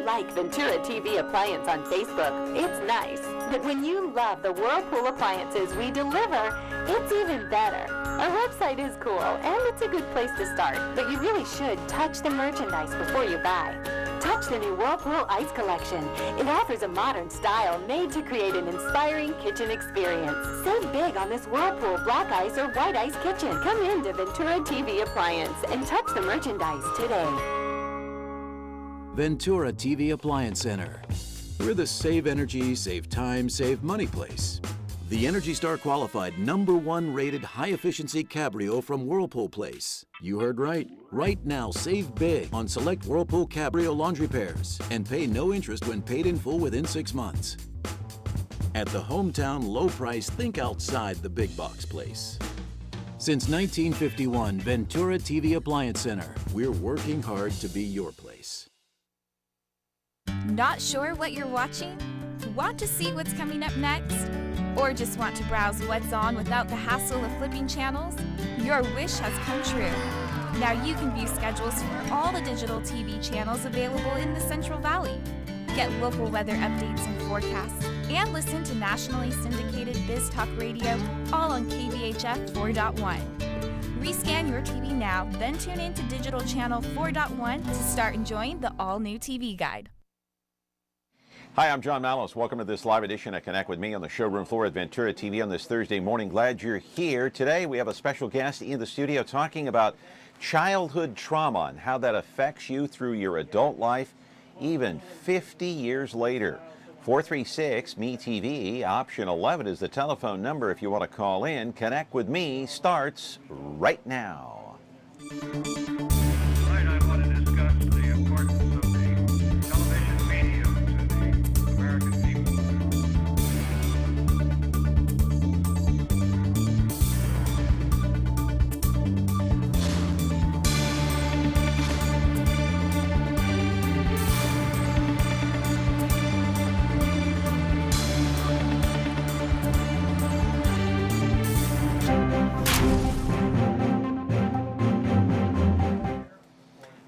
like Ventura TV Appliance on Facebook, it's nice. But when you love the Whirlpool appliances we deliver, it's even better. Our website is cool, and it's a good place to start, but you really should touch the merchandise before you buy. Touch the new Whirlpool Ice Collection. It offers a modern style made to create an inspiring kitchen experience. Save big on this Whirlpool Black Ice or White Ice kitchen. Come into Ventura TV Appliance and touch the merchandise today. Ventura TV Appliance Center. We're the save energy, save time, save money place. The Energy Star qualified #1 rated high-efficiency Cabrio from Whirlpool Place. You heard right. Right now, save big on select Whirlpool Cabrio laundry pairs and pay no interest when paid in full within 6 months. At the hometown low price, think outside the big box place. Since 1951, Ventura TV Appliance Center. We're working hard to be your place. Not sure what you're watching? Want to see what's coming up next? Or just want to browse what's on without the hassle of flipping channels? Your wish has come true. Now you can view schedules for all the digital TV channels available in the Central Valley. Get local weather updates and forecasts, and listen to nationally syndicated Biz Talk Radio, all on KVHF 4.1. Rescan your TV now, then tune in to Digital Channel 4.1 to start enjoying the all-new TV guide. Hi, I'm John Mallos. Welcome to this live edition of Connect with Me on the showroom floor at Ventura TV on this Thursday morning. Glad you're here. Today we have a special guest in the studio talking about childhood trauma and how that affects you through your adult life, even 50 years later. 436-ME-TV, option 11 is the telephone number if you want to call in. Connect with Me starts right now. Tonight I want to discuss the importance of the television medium to the American people.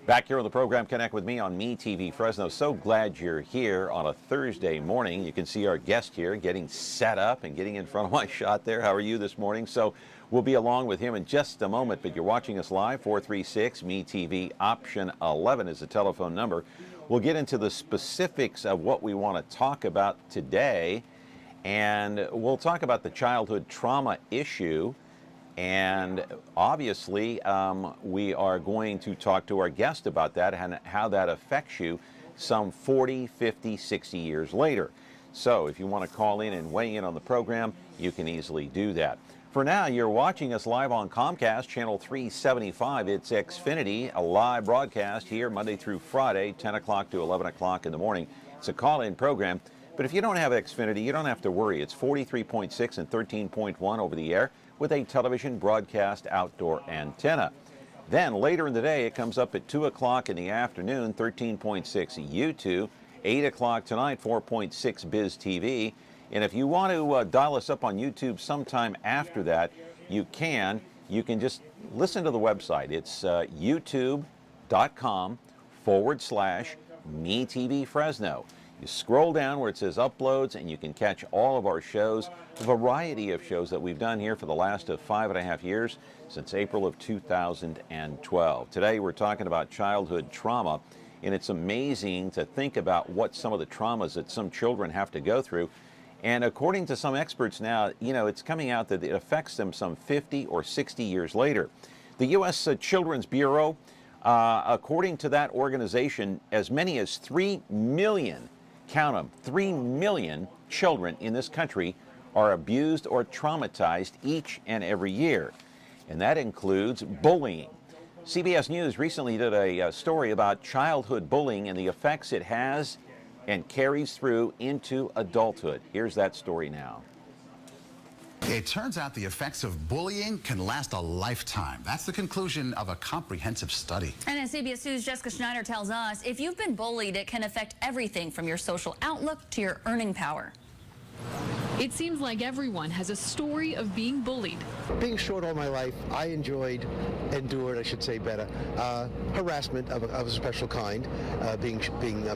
Back here on the program, Connect with Me on MeTV Fresno. So glad you're here on a Thursday morning. You can see our guest here getting set up and getting in front of my shot there. How are you this morning? So we'll be along with him in just a moment, but you're watching us live. 436-MeTV, option 11 is the telephone number. We'll get into the specifics of what we want to talk about today, and we'll talk about the childhood trauma issue. And obviously, we are going to talk to our guest about that and how that affects you some 40, 50, 60 years later. So if you want to call in and weigh in on the program, you can easily do that. For now, you're watching us live on Comcast, channel 375. It's Xfinity, a live broadcast here Monday through Friday, 10 o'clock to 11 o'clock in the morning. It's a call-in program. But if you don't have Xfinity, you don't have to worry. It's 43.6 and 13.1 over the air with a television broadcast outdoor antenna. Then later in the day, it comes up at 2 o'clock in the afternoon, 13.6 YouTube, 8 o'clock tonight, 4.6 Biz TV. And if you want to dial us up on YouTube sometime after that, you can. You can just listen to the website. It's youtube.com/MeTV Fresno. You scroll down where it says uploads and you can catch all of our shows, a variety of shows that we've done here for the last 5.5 years, since April of 2012. Today we're talking about childhood trauma, and it's amazing to think about what some of the traumas that some children have to go through. And according to some experts now, you know, it's coming out that it affects them some 50 or 60 years later. The U.S. Children's Bureau, according to that organization, as many as 3 million, count them, 3 million children in this country are abused or traumatized each and every year. And that includes bullying. CBS News recently did a story about childhood bullying and the effects it has and carries through into adulthood. Here's that story now. It turns out the effects of bullying can last a lifetime. That's the conclusion of a comprehensive study. And as CBS News' Jessica Schneider tells us, if you've been bullied, it can affect everything from your social outlook to your earning power. It seems like everyone has a story of being bullied. Being short all my life, I endured, I should say better, harassment of a special kind, being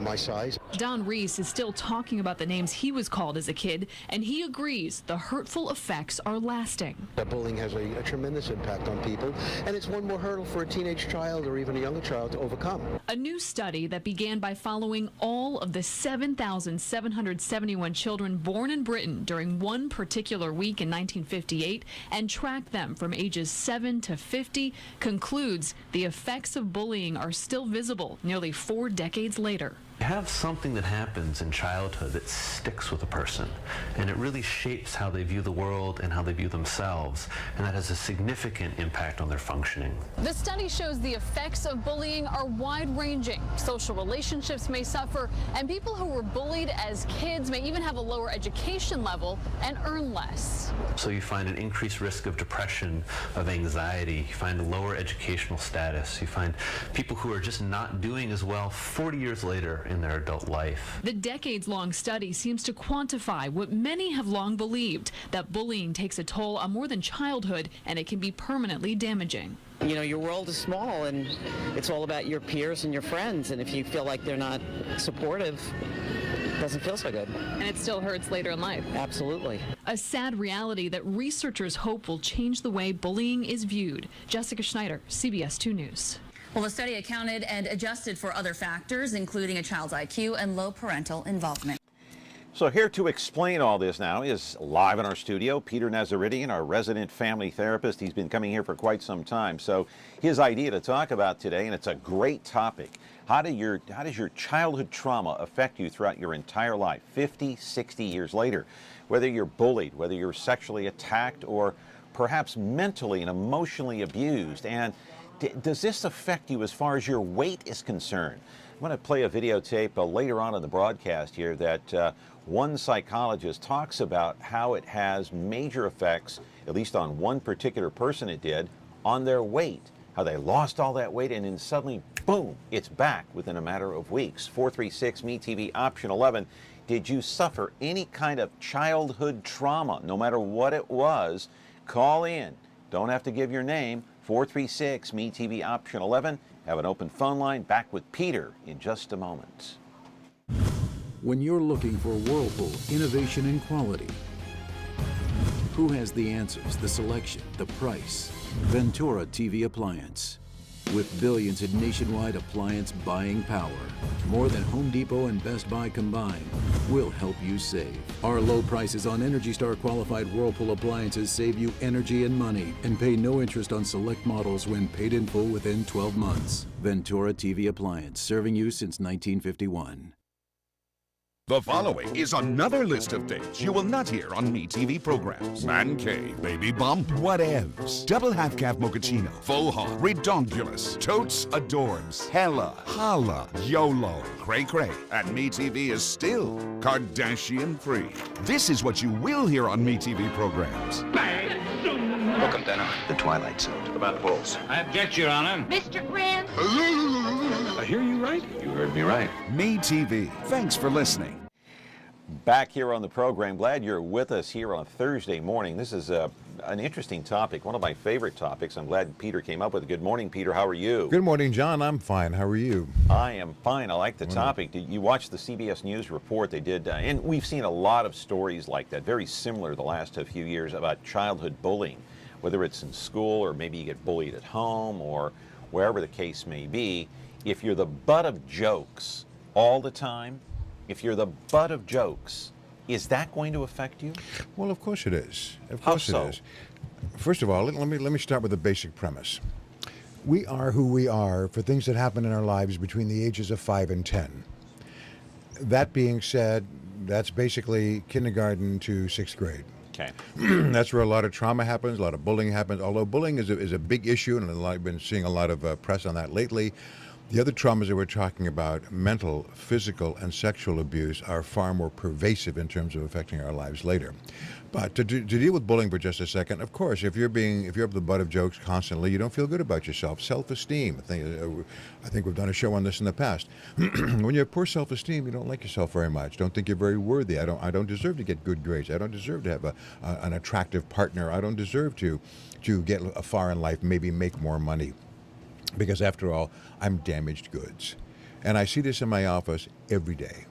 my size. Don Reese is still talking about the names he was called as a kid, and he agrees the hurtful effects are lasting. Bullying has a tremendous impact on people, and it's one more hurdle for a teenage child or even a younger child to overcome. A new study that began by following all of the 7,771 children born in Britain during one particular week in 1958 and tracked them from ages 7 to 50 concludes the effects of bullying are still visible nearly 4 decades later. You have something that happens in childhood that sticks with a person, and it really shapes how they view the world and how they view themselves, and that has a significant impact on their functioning. The study shows the effects of bullying are wide-ranging. Social relationships may suffer, and people who were bullied as kids may even have a lower education level and earn less. So you find an increased risk of depression, of anxiety, you find a lower educational status, you find people who are just not doing as well 40 years later in their adult life. The decades-long study seems to quantify what many have long believed, that bullying takes a toll on more than childhood and it can be permanently damaging. You know, your world is small and it's all about your peers and your friends, and if you feel like they're not supportive, it doesn't feel so good. And it still hurts later in life. Absolutely. A sad reality that researchers hope will change the way bullying is viewed. Jessica Schneider, CBS 2 News. Well, the study accounted and adjusted for other factors, including a child's IQ and low parental involvement. So here to explain all this now is live in our studio, Peter Nazaretian, our resident family therapist. He's been coming here for quite some time. So his idea to talk about today, and it's a great topic, how does your childhood trauma affect you throughout your entire life, 50, 60 years later? Whether you're bullied, whether you're sexually attacked, or perhaps mentally and emotionally abused. And does this affect you as far as your weight is concerned? I'm going to play a videotape later on in the broadcast here that one psychologist talks about how it has major effects, at least on one particular person it did, on their weight. How they lost all that weight and then suddenly, boom, it's back within a matter of weeks. 436-MeTV, option 11. Did you suffer any kind of childhood trauma, no matter what it was? Call in. Don't have to give your name. 436-MeTV, option 11. Have an open phone line. Back with Peter in just a moment. When you're looking for Whirlpool innovation and quality, who has the answers, the selection, the price? Ventura TV Appliance. With billions in nationwide appliance buying power, more than Home Depot and Best Buy combined, will help you save. Our low prices on Energy Star qualified Whirlpool appliances save you energy and money and pay no interest on select models when paid in full within 12 months. Ventura TV Appliance, serving you since 1951. The following is another list of things you will not hear on MeTV programs. Man cave, baby bump, whatevs, double half-calf mochaccino, full hog, redonkulous, totes adorbs, hella, holla, YOLO, cray-cray, and MeTV is still Kardashian-free. This is what you will hear on MeTV programs. Welcome, Dana. The Twilight Zone. About bulls. I object, Your Honor. Mr. Grant. I hear you right. You heard me right. MeTV. Thanks for listening. Back here on the program. Glad you're with us here on a Thursday morning. This is an interesting topic, one of my favorite topics. I'm glad Peter came up with it. Good morning, Peter. How are you? Good morning, John. I'm fine. How are you? I am fine. I like the topic. Did you watch the CBS News report they did? And we've seen a lot of stories like that, very similar the last few years about childhood bullying, whether it's in school or maybe you get bullied at home or wherever the case may be. If you're the butt of jokes all the time, if you're the butt of jokes, is that going to affect you? Well, of course it is. Of course How so? It is. First of all, let me start with a basic premise. We are who we are for things that happen in our lives between the ages of 5 and 10. That being said, that's basically kindergarten to 6th grade. Okay. That's where a lot of trauma happens, a lot of bullying happens, although bullying is a big issue, and I've been seeing a lot of press on that lately. The other traumas that we're talking about, mental, physical, and sexual abuse, are far more pervasive in terms of affecting our lives later. But to deal with bullying for just a second, of course, if you're the butt of jokes constantly, you don't feel good about yourself. Self-esteem. I think we've done a show on this in the past. When you have poor self-esteem, you don't like yourself very much. Don't think you're very worthy. I don't deserve to get good grades. I don't deserve to have an attractive partner. I don't deserve to get far in life, maybe make more money. Because after all, I'm damaged goods. And I see this in my office every day.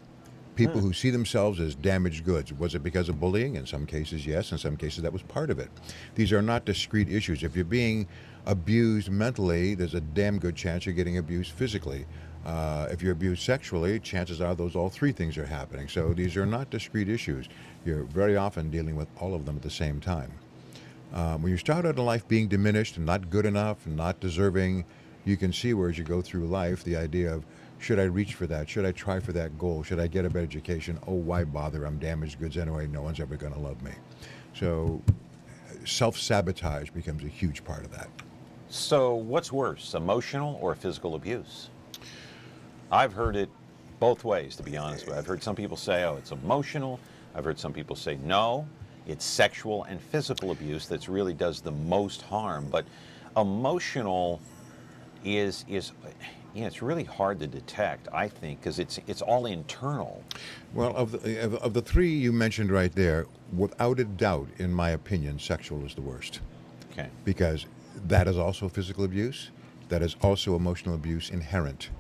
People who see themselves as damaged goods. Was it because of bullying? In some cases, yes. In some cases, that was part of it. These are not discrete issues. If you're being abused mentally, there's a damn good chance you're getting abused physically. If you're abused sexually, chances are all three things are happening. So these are not discrete issues. You're very often dealing with all of them at the same time. When you start out in life being diminished and not good enough and not deserving, you can see where as you go through life, the idea of, should I reach for that? Should I try for that goal? Should I get a better education? Oh, why bother? I'm damaged goods anyway. No one's ever going to love me. So self-sabotage becomes a huge part of that. So what's worse, emotional or physical abuse? I've heard it both ways, to be honest with you. I've heard some people say, oh, it's emotional. I've heard some people say, no, it's sexual and physical abuse that really does the most harm. But emotional is it's really hard to detect, I think, because it's all internal. Well, of the three you mentioned right there, without a doubt, in my opinion, sexual is the worst. Okay. Because that is also physical abuse. That is also emotional abuse inherent.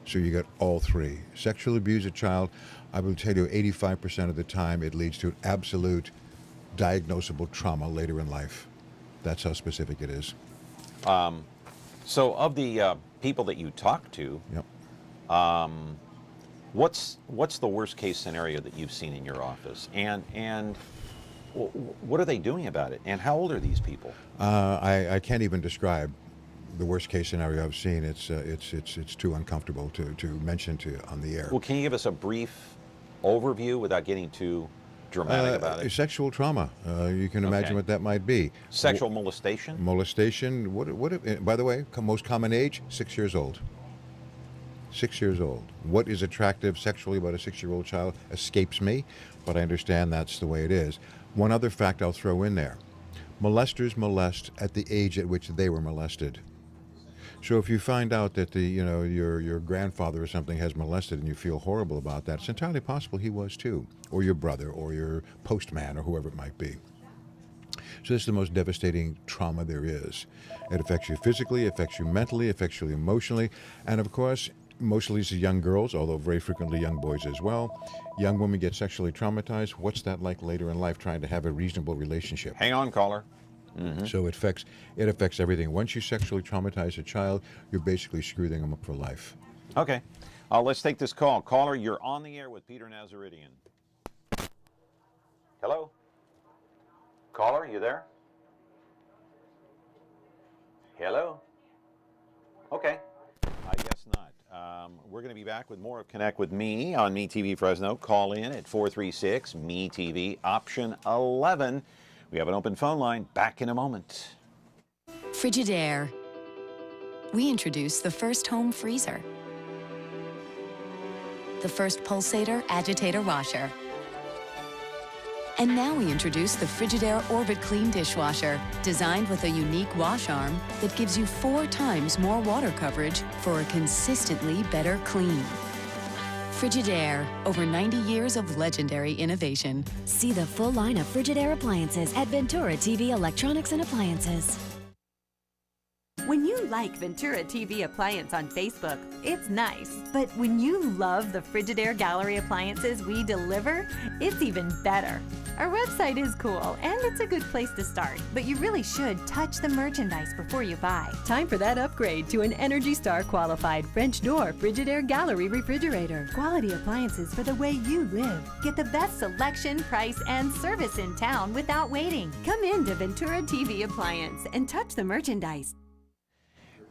So you get all three. Sexual abuse of a child, I will tell you, 85% of the time it leads to absolute diagnosable trauma later in life. That's how specific it is. So of the people that you talk to, yep. What's the worst case scenario that you've seen in your office, and what are they doing about it, and how old are these people? I can't even describe the worst case scenario I've seen. It's too uncomfortable to mention on the air. Well, can you give us a brief overview without getting too dramatic about it? Sexual trauma. You can imagine what that might be. Sexual molestation? Molestation. By the way, most common age, 6 years old. 6 years old. What is attractive sexually about a 6-year-old child escapes me, but I understand that's the way it is. One other fact I'll throw in there. Molesters molest at the age at which they were molested. So if you find out that your grandfather or something has molested and you feel horrible about that, it's entirely possible he was too, or your brother, or your postman, or whoever it might be. So this is the most devastating trauma there is. It affects you physically, affects you mentally, affects you emotionally, and of course, mostly it's young girls, although very frequently young boys as well. Young women get sexually traumatized. What's that like later in life, trying to have a reasonable relationship? Hang on, caller. Mm-hmm. So it affects everything. Once you sexually traumatize a child, you're basically screwing them up for life. Okay. Let's take this call. Caller, you're on the air with Peter Nazaretian. Hello? Caller, you there? Hello? Okay. I guess not. We're going to be back with more of Connect with Me on MeTV Fresno. Call in at 436-MeTV, option 11. We have an open phone line. Back in a moment. Frigidaire. We introduced the first home freezer, the first pulsator agitator washer, and now we introduce the Frigidaire Orbit Clean Dishwasher, designed with a unique wash arm that gives you 4 times more water coverage for a consistently better clean. Frigidaire, over 90 years of legendary innovation. See the full line of Frigidaire appliances at Ventura TV Electronics and Appliances. When you like Ventura TV Appliance on Facebook, it's nice. But when you love the Frigidaire Gallery appliances we deliver, it's even better. Our website is cool, and it's a good place to start, but you really should touch the merchandise before you buy. Time for that upgrade to an Energy Star qualified French door Frigidaire Gallery refrigerator. Quality appliances for the way you live. Get the best selection, price, and service in town without waiting. Come in to Ventura TV Appliance and touch the merchandise.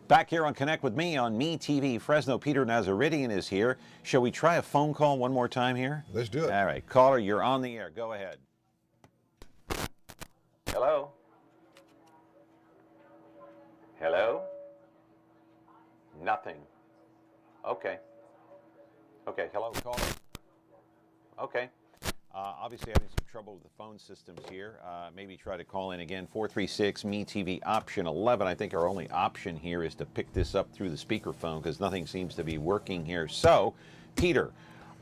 Back here on Connect with Me on MeTV Fresno, Peter Nazaretian is here. Shall we try a phone call one more time here? Let's do it. All right, caller, you're on the air. Go ahead. Hello? Hello? Nothing. Okay. Okay, hello, caller. Okay. Obviously having some trouble with the phone systems here. Maybe try to call in again. 436-ME-TV option 11. I think our only option here is to pick this up through the speakerphone because nothing seems to be working here. So, Peter,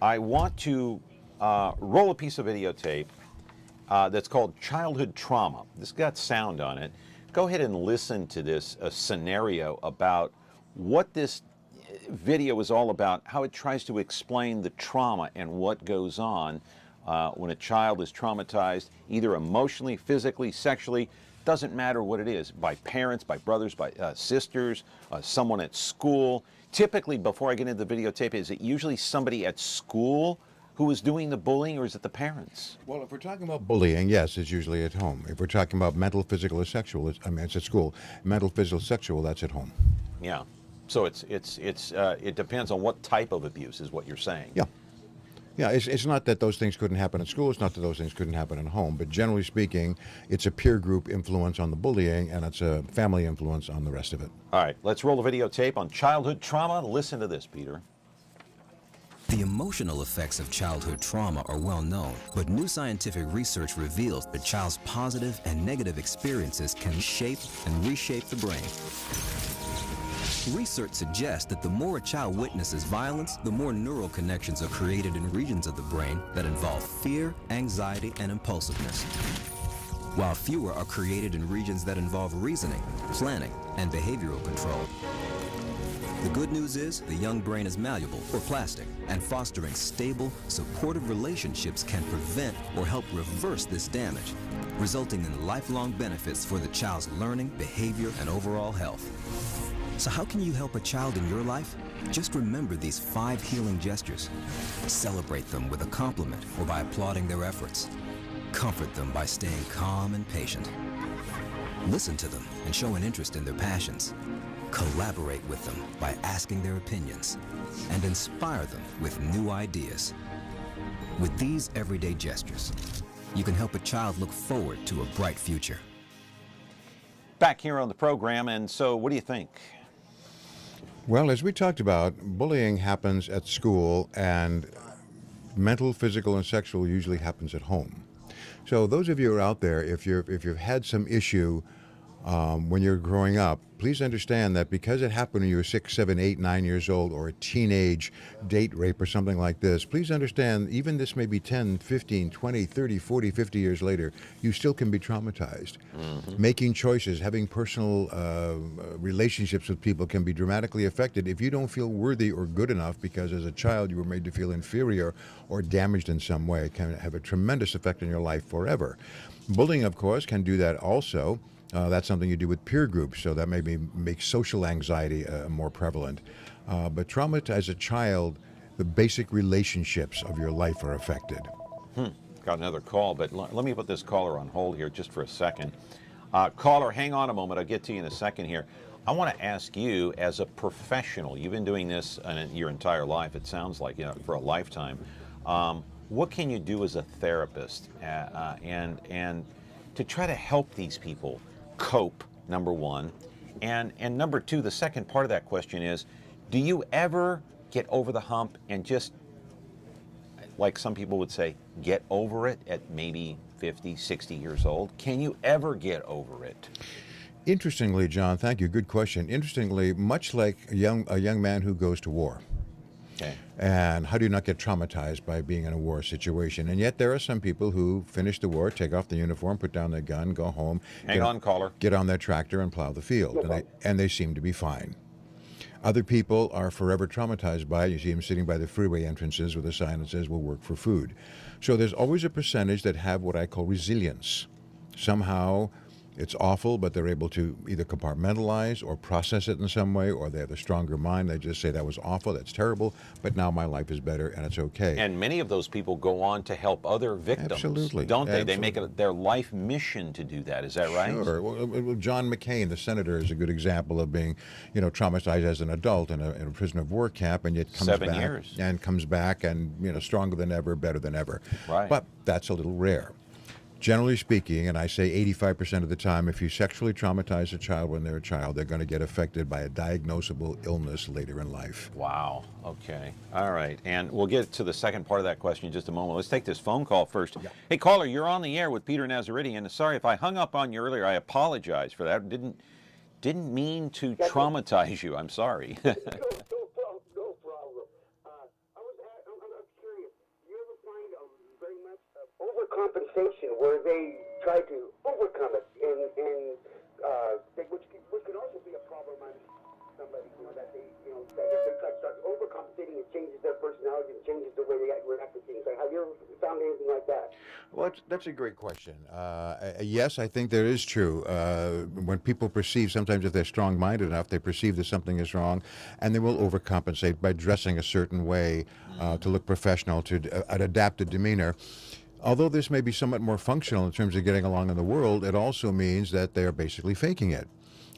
I want to roll a piece of videotape that's called Childhood Trauma. This got sound on it. Go ahead and listen to this scenario about what this video is all about, how it tries to explain the trauma and what goes on when a child is traumatized, either emotionally, physically, sexually, doesn't matter what it is, by parents, by brothers, by sisters, someone at school. Typically, before I get into the videotape, is it usually somebody at school who is doing the bullying, or is it the parents? Well, if we're talking about bullying, yes, it's usually at home. If we're talking about mental, physical, or sexual, it's at school. Mental, physical, sexual, that's at home. Yeah. So it depends on what type of abuse is what you're saying. Yeah. Yeah, it's not that those things couldn't happen at school. It's not that those things couldn't happen at home. But generally speaking, it's a peer group influence on the bullying, and it's a family influence on the rest of it. All right, let's roll the videotape on childhood trauma. Listen to this, Peter. The emotional effects of childhood trauma are well known, but new scientific research reveals that a child's positive and negative experiences can shape and reshape the brain. Research suggests that the more a child witnesses violence, the more neural connections are created in regions of the brain that involve fear, anxiety, and impulsiveness, while fewer are created in regions that involve reasoning, planning, and behavioral control. The good news is the young brain is malleable or plastic, and fostering stable, supportive relationships can prevent or help reverse this damage, resulting in lifelong benefits for the child's learning, behavior, and overall health. So how can you help a child in your life? Just remember these 5 healing gestures. Celebrate them with a compliment or by applauding their efforts. Comfort them by staying calm and patient. Listen to them and show an interest in their passions. Collaborate with them by asking their opinions, and inspire them with new ideas. With these everyday gestures, you can help a child look forward to a bright future. Back here on the program, and so what do you think? Well, as we talked about, bullying happens at school, and mental, physical, and sexual usually happens at home. So those of you who are out there, if you've had some issue when you're growing up, please understand that because it happened when you were 6, 7, 8, 9 years old, or a teenage date rape or something like this, please understand, even this may be 10, 15, 20, 30, 40, 50 years later, you still can be traumatized. Mm-hmm. Making choices, having personal relationships with people can be dramatically affected if you don't feel worthy or good enough because as a child you were made to feel inferior or damaged in some way. It can have a tremendous effect on your life forever. Bullying, of course, can do that also. That's something you do with peer groups, so that maybe makes social anxiety more prevalent. But trauma as a child, the basic relationships of your life are affected. Got another call, but let me put this caller on hold here just for a second. Caller, hang on a moment. I'll get to you in a second here. I want to ask you, as a professional, you've been doing this your entire life, it sounds like, for a lifetime. What can you do as a therapist and to try to help these people cope, number one, and number two, the second part of that question is, do you ever get over the hump and just, like some people would say, get over it at maybe 50, 60 years old? Can you ever get over it? Interestingly, John, thank you, good question. Interestingly, much like a young man who goes to war. Okay. And how do you not get traumatized by being in a war situation? And yet there are some people who finish the war, take off the uniform, put down their gun, go home. Hang on, caller. Get on their tractor and plow the field. And they seem to be fine. Other people are forever traumatized by it. You see them sitting by the freeway entrances with a sign that says, "We'll work for food." So there's always a percentage that have what I call resilience. Somehow it's awful, but they're able to either compartmentalize or process it in some way, or they have a stronger mind. They just say, that was awful, that's terrible, but now my life is better and it's okay. And many of those people go on to help other victims. Absolutely. Don't they? Absolutely. They make it their life mission to do that. Is that right? Sure. Well, John McCain, the senator, is a good example of being, traumatized as an adult in a prisoner of war camp, and yet comes 7 back years. and comes back and, stronger than ever, better than ever. Right. But that's a little rare. Generally speaking, and I say 85% of the time, if you sexually traumatize a child when they're a child, they're going to get affected by a diagnosable illness later in life. Wow. Okay. All right. And we'll get to the second part of that question in just a moment. Let's take this phone call first. Yeah. Hey, caller, you're on the air with Peter Nazaretian. Sorry if I hung up on you earlier. I apologize for that. Didn't mean to traumatize you. I'm sorry. No problem. I'm curious. You ever find very much overcompensation where they try to overcome it, and which could also be a problem on somebody, that they try to start overcompensating, it changes their personality, and changes the way they react to things. Have you ever found anything like that? Well, that's a great question. Yes, I think there is true. When people perceive, sometimes if they're strong-minded enough, they perceive that something is wrong, and they will overcompensate by dressing a certain way to look professional, to an adapted demeanor. Although this may be somewhat more functional in terms of getting along in the world, it also means that they're basically faking it.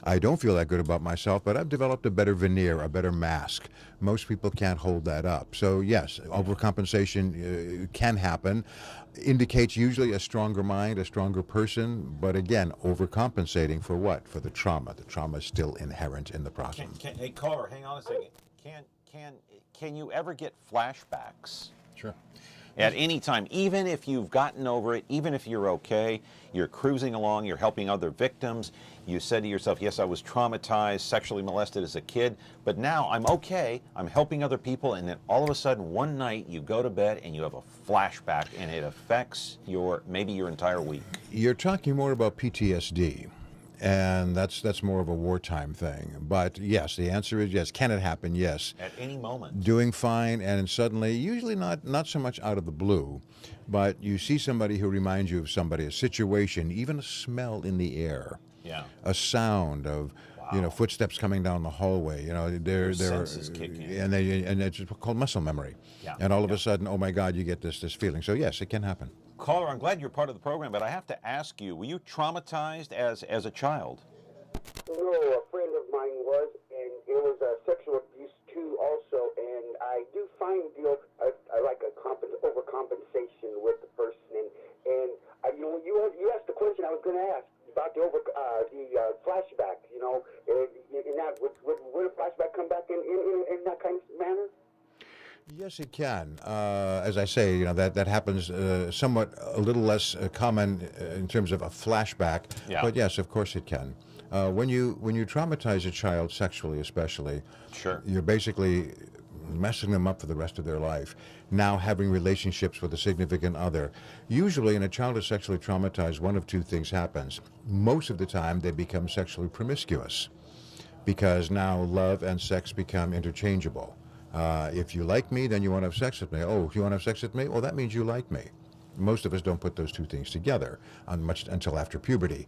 I don't feel that good about myself, but I've developed a better veneer, a better mask. Most people can't hold that up. So yes, overcompensation can happen. Indicates usually a stronger mind, a stronger person, but again, overcompensating for what? For the trauma. The trauma is still inherent in the process. Hey, caller, hang on a second. Can you ever get flashbacks? Sure. At any time, even if you've gotten over it, even if you're okay, you're cruising along, you're helping other victims, you said to yourself, yes, I was traumatized, sexually molested as a kid, but now I'm okay, I'm helping other people, and then all of a sudden, one night, you go to bed and you have a flashback, and it affects maybe your entire week. You're talking more about PTSD. And that's more of a wartime thing. But yes, the answer is yes. Can it happen? Yes. At any moment. Doing fine, and suddenly, usually not so much out of the blue, but you see somebody who reminds you of somebody, a situation, even a smell in the air. Yeah. A sound of, footsteps coming down the hallway. Their senses kick in. And it's called muscle memory. Yeah. And all of a sudden, oh my God, you get this feeling. So yes, it can happen. Caller, I'm glad you're part of the program, but I have to ask you, were you traumatized as a child? No, a friend of mine was, and it was sexual abuse too also, and I do find I like a overcompensation with the person, and you asked the question I was going to ask about the flashback, in that, would a flashback come back in that kind of manner? Yes, it can. As I say, that happens somewhat a little less common in terms of a flashback. Yeah. But yes, of course it can. When you traumatize a child sexually, especially, sure, you're basically messing them up for the rest of their life. Now having relationships with a significant other. Usually, when a child is sexually traumatized, one of two things happens. Most of the time, they become sexually promiscuous because now love and sex become interchangeable. If you like me, then you want to have sex with me. Oh, if you want to have sex with me? Well, that means you like me. Most of us don't put those two things together until after puberty.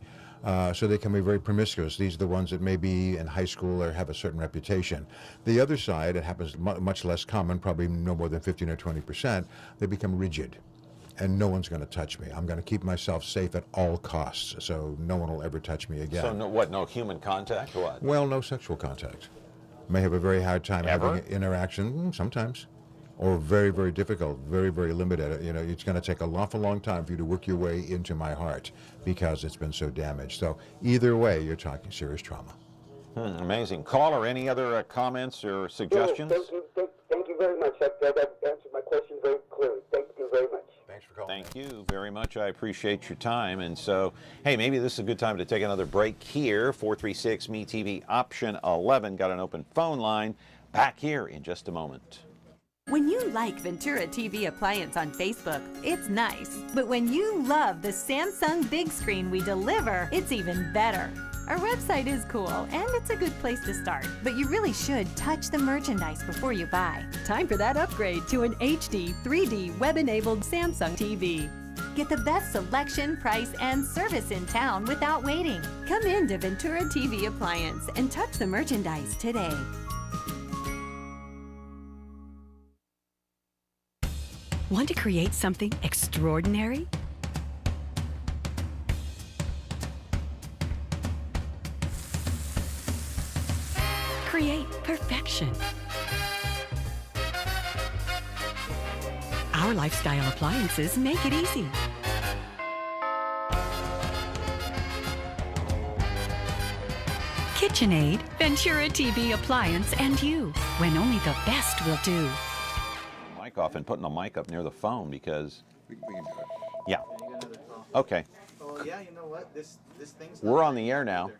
So they can be very promiscuous. These are the ones that may be in high school or have a certain reputation. The other side, it happens much less common, probably no more than 15 or 20%, they become rigid. And no one's going to touch me. I'm going to keep myself safe at all costs, so no one will ever touch me again. So no human contact or what? Well, no sexual contact. May have a very hard time having interaction, sometimes, or very, very difficult, very, very limited. It's going to take an awful long time for you to work your way into my heart because it's been so damaged. So either way, you're talking serious trauma. Amazing. Caller, any other comments or suggestions? No, thank you very much. That answered my question very clearly. Thank you very much. Thanks for calling. Thank you very much. I appreciate your time. And so, hey, maybe this is a good time to take another break here. 436-ME-TV, option 11. Got an open phone line. Back here in just a moment. When you like Ventura TV Appliance on Facebook, it's nice. But when you love the Samsung big screen we deliver, it's even better. Our website is cool, and it's a good place to start. But you really should touch the merchandise before you buy. Time for that upgrade to an HD 3D web-enabled Samsung TV. Get the best selection, price, and service in town without waiting. Come in to Ventura TV Appliance and touch the merchandise today. Want to create something extraordinary? Create perfection. Our lifestyle appliances make it easy. KitchenAid, Ventura TV appliance, and you, when only the best will do. Mic off and putting the mic up near the phone because... We can do it. Yeah. Okay. Oh, yeah, you know what? This thing's We're on the air now.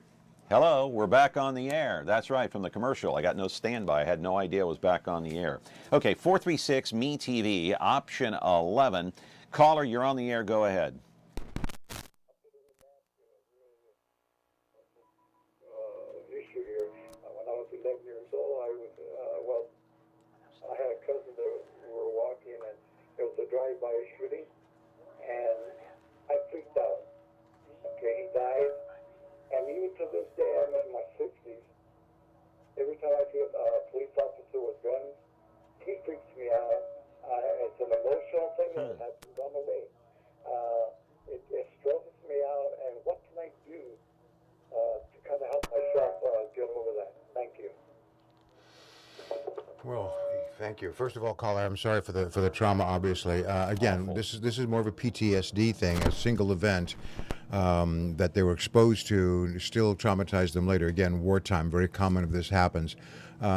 Hello, we're back on the air. That's right, from the commercial. I got no standby. I had no idea I was back on the air. Okay, 436-ME-TV, option 11. Caller, you're on the air. Go ahead. Issue here. When I was 11 years old, I had a cousin that we were walking, and it was a drive-by shooting, and I freaked out. Okay, he died, and even to this day, I'm in my 60s. Every time I see a police officer with guns, he freaks me out. It's an emotional thing that happens on the way. It stresses me out, and what can I do to kind of help myself get over that? Thank you. Well, thank you. First of all, caller, I'm sorry for the trauma. Obviously, again, this is more of a PTSD thing, a single event that they were exposed to, still traumatized them later. Again, wartime, very common if this happens.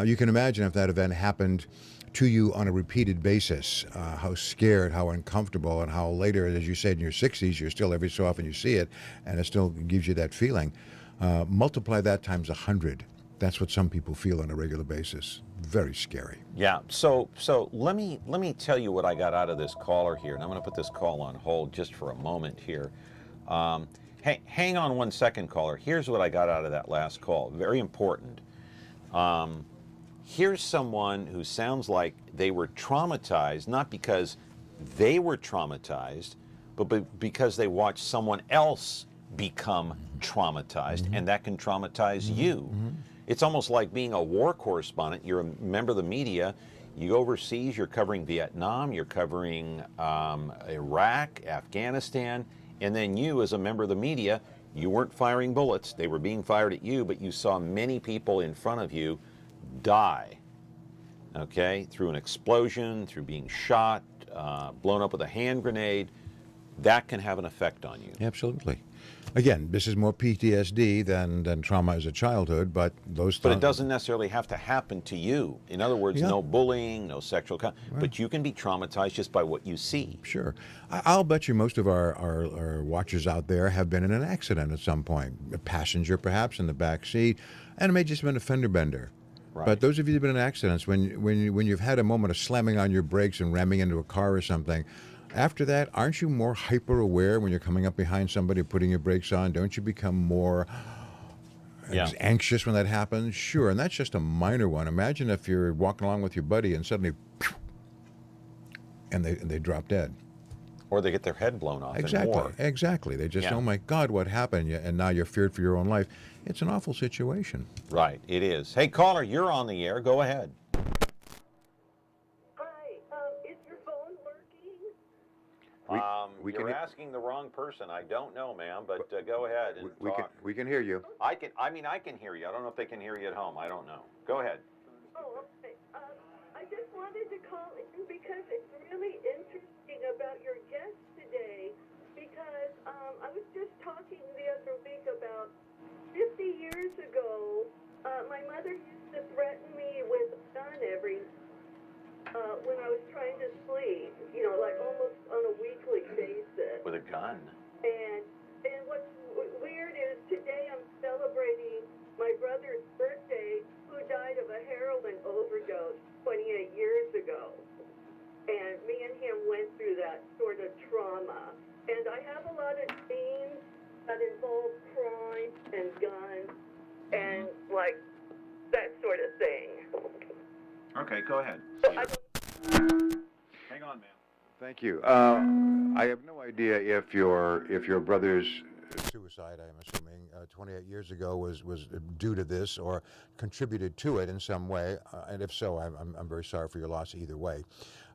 You can imagine if that event happened to you on a repeated basis, how scared, how uncomfortable, and how later, as you said, in your 60s, you're still every so often you see it, and it still gives you that feeling. Multiply that times 100. That's what some people feel on a regular basis. Very scary. Yeah. So let me tell you what I got out of this caller here, and I'm going to put this call on hold just for a moment here. Hang on one second, caller. Here's what I got out of that last call. Very important. Here's someone who sounds like they were traumatized, not because they were traumatized, but because they watched someone else become traumatized, and that can traumatize you. It's almost like being a war correspondent. You're a member of the media. You go overseas, you're covering Vietnam, you're covering Iraq, Afghanistan, and then you, as a member of the media, you weren't firing bullets. They were being fired at you, but you saw many people in front of you die, okay, through an explosion, through being shot, blown up with a hand grenade. That can have an effect on you. Absolutely. Again, this is more PTSD than trauma as a childhood, but those. But it doesn't necessarily have to happen to you. In other words, Yeah. no bullying, no sexual, but you can be traumatized just by what you see. Sure. I'll bet you most of our watchers out there have been in an accident at some point. A passenger, perhaps, in the back seat, and it may just have been a fender bender. Right. But those of you that have been in accidents, when you've had a moment of slamming on your brakes and ramming into a car or something, after that, aren't you more hyper aware when you're coming up behind somebody, putting your brakes on? Don't you become more anxious when that happens? Sure, and that's just a minor one. Imagine if you're walking along with your buddy and suddenly, and they drop dead. Or they get their head blown off. Exactly, in war. exactly. They just, oh my God, what happened? And now you're feared for your own life. It's an awful situation. Right, it is. Hey, caller, you're on the air. Go ahead. You're asking the wrong person. I don't know, ma'am, but go ahead and talk. We can hear you. I can hear you. I don't know if they can hear you at home. I don't know. Go ahead. Oh, okay. I just wanted to call in because it's really interesting about your guest today. Because I was just talking the other week about 50 years ago, my mother used to threaten me with a gun when I was trying to sleep, like almost on a weekly basis. With a gun? And what's weird is today I'm celebrating my brother's birthday, who died of a heroin overdose 28 years ago. And me and him went through that sort of trauma. And I have a lot of themes that involve crime and guns and like that sort of thing. Okay, go ahead. Hang on, ma'am. Thank you. I have no idea if your brother's suicide, I'm assuming, 28 years ago was due to this or contributed to it in some way. And if so, I'm very sorry for your loss either way.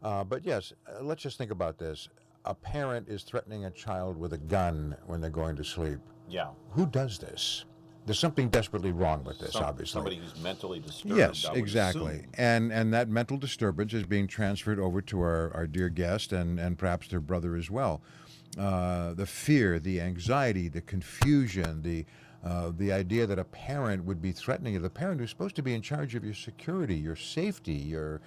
But yes, let's just think about this. A parent is threatening a child with a gun when they're going to sleep. Yeah. Who does this? There's something desperately wrong with this, obviously. Somebody who's mentally disturbed. Yes, I would exactly. assume. And that mental disturbance is being transferred over to our dear guest and perhaps their brother as well. The fear, the anxiety, the confusion, The idea that a parent would be threatening you, the parent who's supposed to be in charge of your security, your safety, your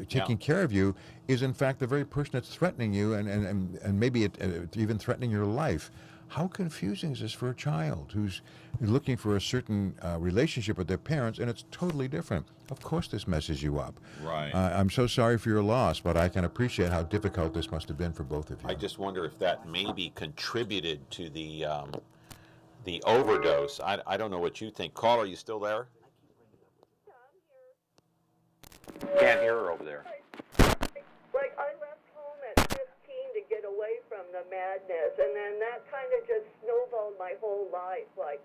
taking care of you, is in fact the very person that's threatening you and maybe even threatening your life. How confusing is this for a child who's looking for a certain relationship with their parents, and it's totally different? Of course this messes you up. Right. I'm so sorry for your loss, but I can appreciate how difficult this must have been for both of you. I just wonder if that maybe contributed to the overdose. I don't know what you think. Caller, are you still there? Can't hear her over there. Like, I left home at 15 to get away from the madness, and then that kind of just snowballed my whole life. Like,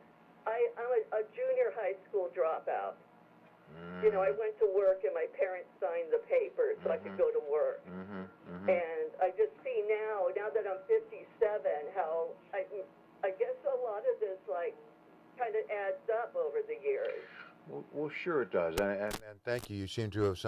I'm a junior high school dropout. You know, I went to work, and my parents signed the papers so I could go to work. And I just see now that I'm 57, how I guess a lot of this, like, kind of adds up over the years. Well, sure it does, and thank you. You seem to have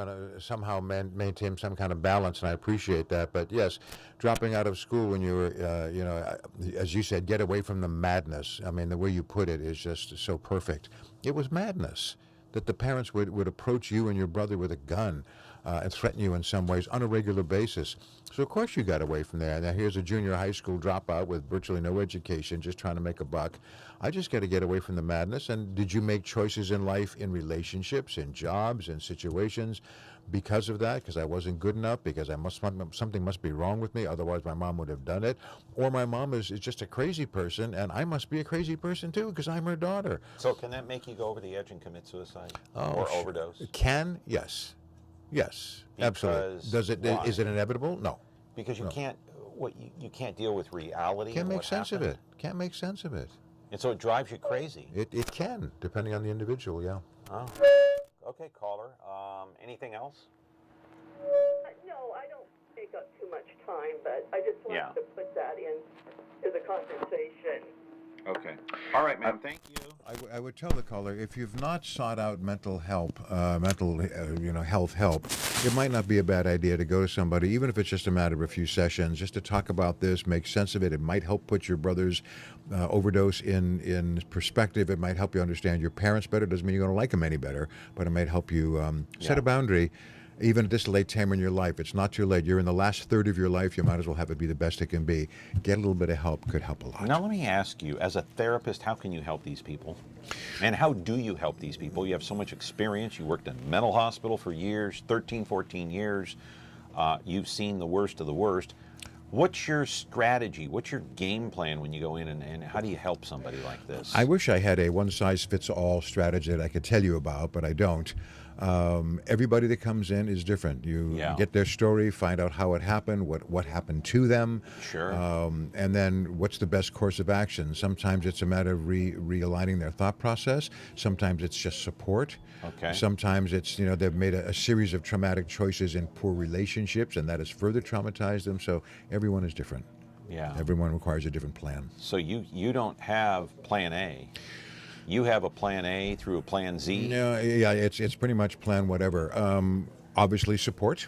somehow maintained some kind of balance, and I appreciate that. But yes, dropping out of school when you were, you know, as you said, get away from the madness. I mean, the way you put it is just so perfect. It was madness that the parents would approach you and your brother with a gun and threaten you in some ways on a regular basis. So of course you got away from there. Now here's a junior high school dropout with virtually no education, just trying to make a buck. I just got to get away from the madness. And did you make choices in life, in relationships, in jobs, in situations because of that? Because I wasn't good enough? Because something must be wrong with me, otherwise my mom would have done it? Or my mom is just a crazy person, and I must be a crazy person too because I'm her daughter. So can that make you go over the edge and commit suicide or overdose? Can? Yes. Yes, absolutely. Does it? Why? Is it inevitable? No. Because you can't. You can't deal with reality. Can't make sense of it. Can't make sense of it. And so it drives you crazy. It can, depending on the individual. Yeah. Oh. Okay, caller. Anything else? No, I don't take up too much time, but I just wanted to put that into the conversation. Okay. All right, ma'am. Thank you. I would tell the caller, if you've not sought out mental health help, it might not be a bad idea to go to somebody, even if it's just a matter of a few sessions, just to talk about this, make sense of it. It might help put your brother's overdose in perspective. It might help you understand your parents better. Doesn't mean you're going to like them any better, but it might help you set a boundary. Even at this late time in your life, it's not too late. You're in the last third of your life. You might as well have it be the best it can be. Get a little bit of help could help a lot. Now, let me ask you, as a therapist, how can you help these people? And how do you help these people? You have so much experience. You worked in a mental hospital for years, 13, 14 years. You've seen the worst of the worst. What's your strategy? What's your game plan when you go in, and how do you help somebody like this? I wish I had a one-size-fits-all strategy that I could tell you about, but I don't. Everybody that comes in is different. You get their story, find out how it happened, what happened to them. Sure. And then what's the best course of action. Sometimes it's a matter of realigning their thought process. Sometimes it's just support. Okay. Sometimes it's, they've made a series of traumatic choices in poor relationships, and that has further traumatized them. So everyone is different. Yeah. Everyone requires a different plan. So you don't have plan A. You have a plan A through a plan Z? No, yeah, it's pretty much plan whatever. Obviously support.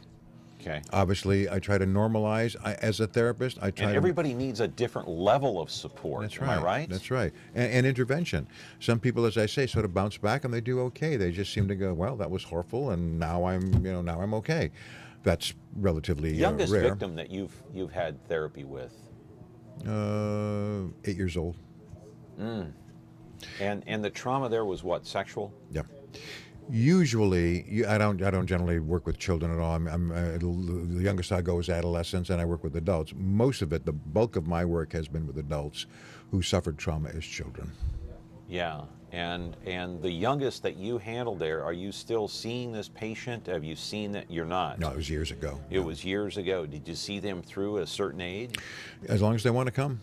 Okay. Obviously, I try to normalize. As a therapist, I try and everybody needs a different level of support. That's Am right. I right? That's right. And intervention. Some people, as I say, sort of bounce back and they do okay. They just seem to go, well, that was horrible, and now I'm okay. That's relatively youngest rare. victim that you've had therapy with? 8 years old. Mm. And the trauma there was what, sexual? Yeah. Usually, I don't generally work with children at all. The youngest I go is adolescents, and I work with adults. Most of it, the bulk of my work has been with adults who suffered trauma as children. Yeah, and the youngest that you handled there, are you still seeing this patient? Have you seen that? You're not. No, it was years ago. It was years ago. Did you see them through a certain age? As long as they want to come.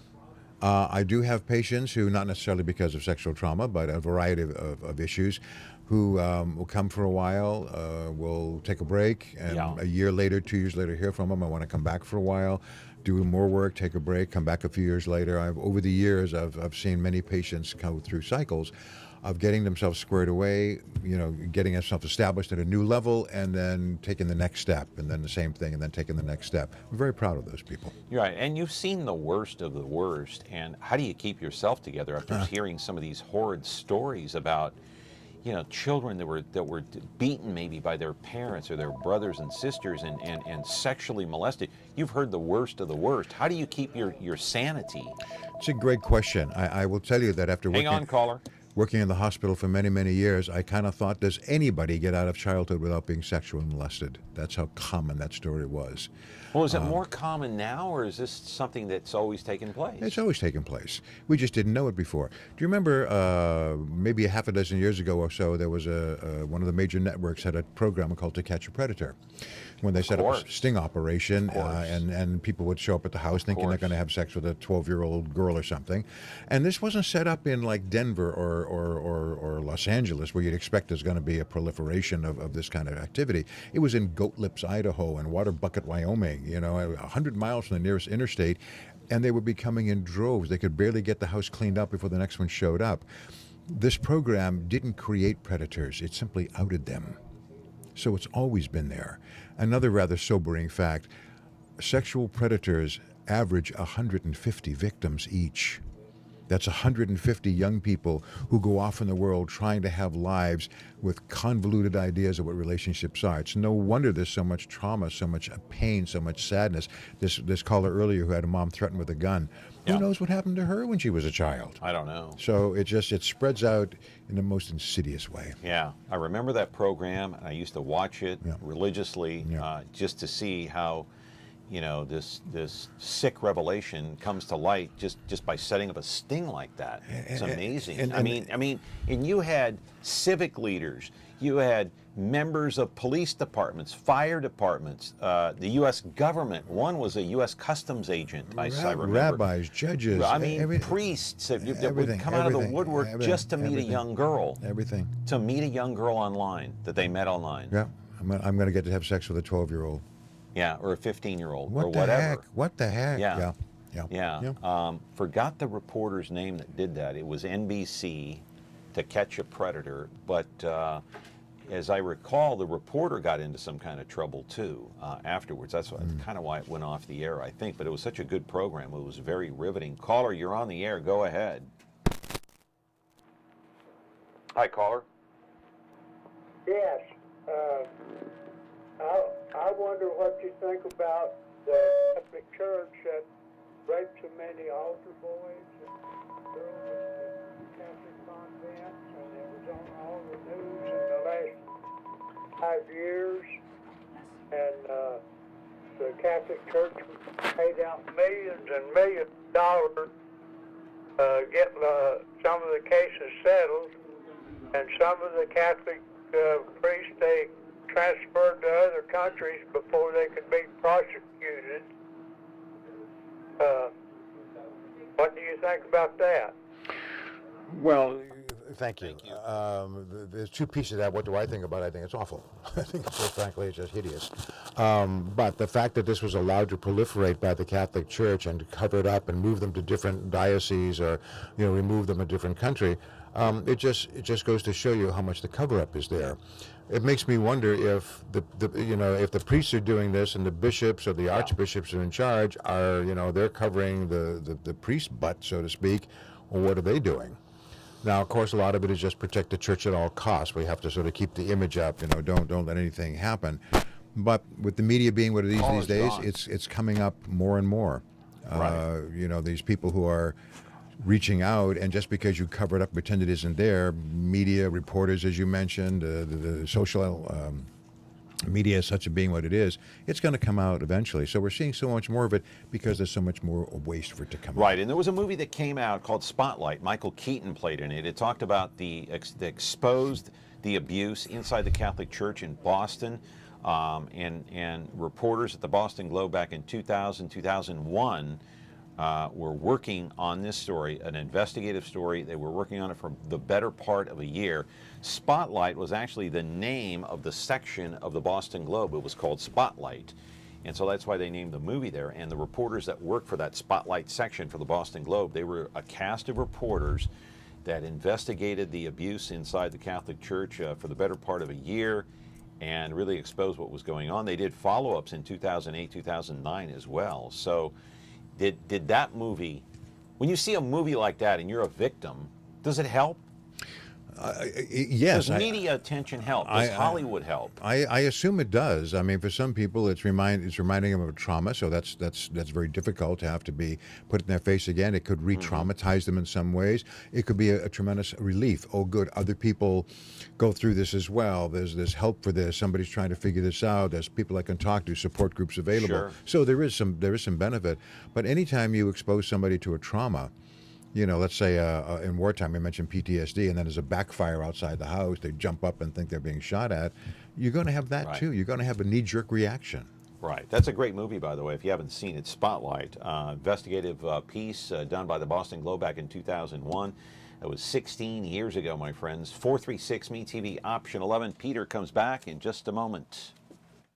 I do have patients who, not necessarily because of sexual trauma, but a variety of issues, who will come for a while, will take a break, and a year later, 2 years later, hear from them. I want to come back for a while, do more work, take a break, come back a few years later. Over the years, I've seen many patients go through cycles. of getting themselves squared away, getting themselves established at a new level, and then taking the next step, and then the same thing, and then taking the next step. I'm very proud of those people. You're right, and you've seen the worst of the worst, and how do you keep yourself together after hearing some of these horrid stories about children that were beaten maybe by their parents or their brothers and sisters and sexually molested? You've heard the worst of the worst. How do you keep your sanity? It's a great question. I will tell you that after working in the hospital for many, many years, I kind of thought, does anybody get out of childhood without being sexually molested? That's how common that story was. Well, is it more common now, or is this something that's always taken place? It's always taken place. We just didn't know it before. Do you remember maybe a half a dozen years ago or so, there was one of the major networks had a program called To Catch a Predator, when they set up a sting operation, and people would show up at the house thinking they're going to have sex with a 12-year-old girl or something. And this wasn't set up in like Denver or Los Angeles, where you'd expect there's going to be a proliferation of this kind of activity. It was in Goat Lips, Idaho, and Water Bucket, Wyoming, 100 miles from the nearest interstate, and they would be coming in droves. They could barely get the house cleaned up before the next one showed up. This program didn't create predators, it simply outed them. So it's always been there. Another rather sobering fact, sexual predators average 150 victims each. That's 150 young people who go off in the world trying to have lives with convoluted ideas of what relationships are. It's no wonder there's so much trauma, so much pain, so much sadness. This caller earlier who had a mom threatened with a gun, who knows what happened to her when she was a child? I don't know. So it spreads out in the most insidious way. Yeah, I remember that program, and I used to watch it religiously just to see how this sick revelation comes to light just by setting up a sting like that. It's amazing. I mean, and you had civic leaders, you had members of police departments, fire departments, the U.S. government. One was a U.S. customs agent, I remember. Rabbis, judges. I mean, priests that would come out of the woodwork just to meet a young girl. Everything. To meet a young girl online that they met online. Yeah, I'm going to get to have sex with a 12-year-old. Yeah, or a 15-year-old, or What the whatever. heck? What the heck? Yeah. Forgot the reporter's name that did that. It was NBC, To Catch a Predator. But as I recall, the reporter got into some kind of trouble too afterwards. That's kind of why it went off the air, I think. But it was such a good program. It was very riveting. Caller, you're on the air. Go ahead. Hi, caller. Yes. I wonder what you think about the Catholic Church that raped so many altar boys and girls in the Catholic convents, and it was on all the news in the last 5 years. And the Catholic Church paid out millions and millions of dollars getting some of the cases settled, and some of the Catholic priests, they transferred to other countries before they could be prosecuted. What do you think about that? Well, thank you. There's two pieces of that. What do I think about it? I think it's awful. I think it's just, frankly, it's just hideous. But the fact that this was allowed to proliferate by the Catholic Church and to cover it up and move them to different dioceses or, remove them a different country, it just goes to show you how much the cover-up is there. It makes me wonder if if the priests are doing this and the bishops or the archbishops are in charge, are they're covering the priest's butt, so to speak, or what are they doing? Now, of course, a lot of it is just protect the church at all costs. We have to sort of keep the image up. Don't let anything happen. But with the media being what it is these days, it's coming up more and more. Right. These people who are reaching out, and just because you cover it up, pretend it isn't there, media, reporters, as you mentioned, the social media, such being what it is, it's going to come out eventually. So we're seeing so much more of it because there's so much more waste for it to come out. Right, and there was a movie that came out called Spotlight. Michael Keaton played in it. It talked about the exposed the abuse inside the Catholic Church in Boston, and reporters at the Boston Globe back in 2000, 2001 were working on this story, an investigative story. They were working on it for the better part of a year. Spotlight was actually the name of the section of the Boston Globe. It was called Spotlight. And so that's why they named the movie there. And the reporters that worked for that Spotlight section for the Boston Globe, they were a cast of reporters that investigated the abuse inside the Catholic Church for the better part of a year and really exposed what was going on. They did follow-ups in 2008, 2009 as well. So did that movie, when you see a movie like that and you're a victim, does it help? Yes. Does media attention help? Does Hollywood help? I assume it does. I mean, for some people, it's reminding them of a trauma, so that's very difficult to have to be put in their face again. It could re-traumatize them in some ways. It could be a tremendous relief. Oh, good, other people go through this as well. There's help for this. Somebody's trying to figure this out. There's people I can talk to, support groups available. Sure. So there is some benefit. But anytime you expose somebody to a trauma, you know, let's say in wartime, we mentioned PTSD, and then there's a backfire outside the house. They jump up and think they're being shot at. You're going to have that too. You're going to have a knee-jerk reaction. Right. That's a great movie, by the way, if you haven't seen it. Spotlight, investigative piece done by the Boston Globe back in 2001. That was 16 years ago, my friends. 436-MeTV, option 11. Peter comes back in just a moment.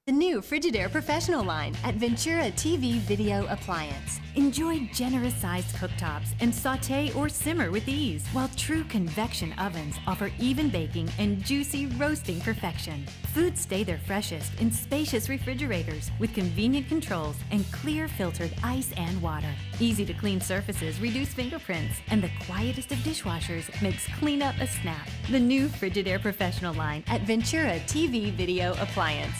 The new Frigidaire Professional line at Ventura TV Video Appliance. Enjoy generous-sized cooktops and sauté or simmer with ease, while true convection ovens offer even baking and juicy roasting perfection. Foods stay their freshest in spacious refrigerators with convenient controls and clear filtered ice and water. Easy-to-clean surfaces reduce fingerprints, and the quietest of dishwashers makes cleanup a snap. The new Frigidaire Professional line at Ventura TV Video Appliance.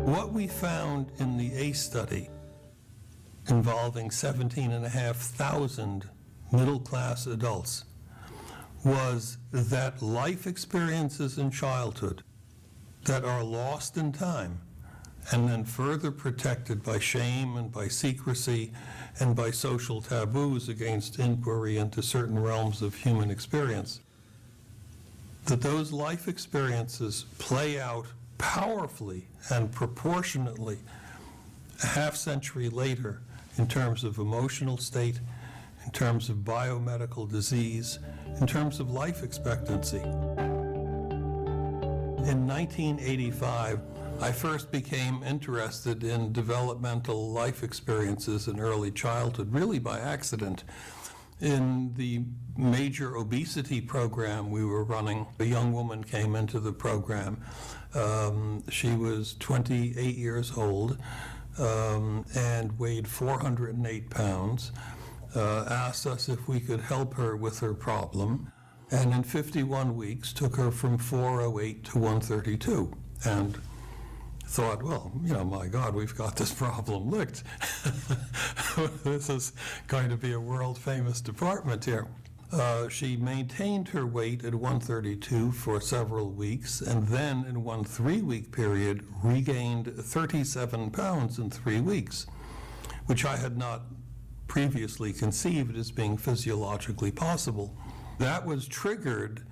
What we found in the ACE study involving 17,500 middle-class adults was that life experiences in childhood that are lost in time and then further protected by shame and by secrecy and by social taboos against inquiry into certain realms of human experience, that those life experiences play out powerfully and proportionately a half-century later in terms of emotional state, in terms of biomedical disease, in terms of life expectancy. In 1985, I first became interested in developmental life experiences in early childhood, really by accident. In the major obesity program we were running, a young woman came into the program. She was 28 years old and weighed 408 pounds, asked us if we could help her with her problem, and in 51 weeks took her from 408 to 132. And thought, well, you know, my God, we've got this problem licked. This is going to be a world-famous department here. She maintained her weight at 132 for several weeks, and then in one 3-week period regained 37 pounds in 3 weeks, which I had not previously conceived as being physiologically possible. That was triggered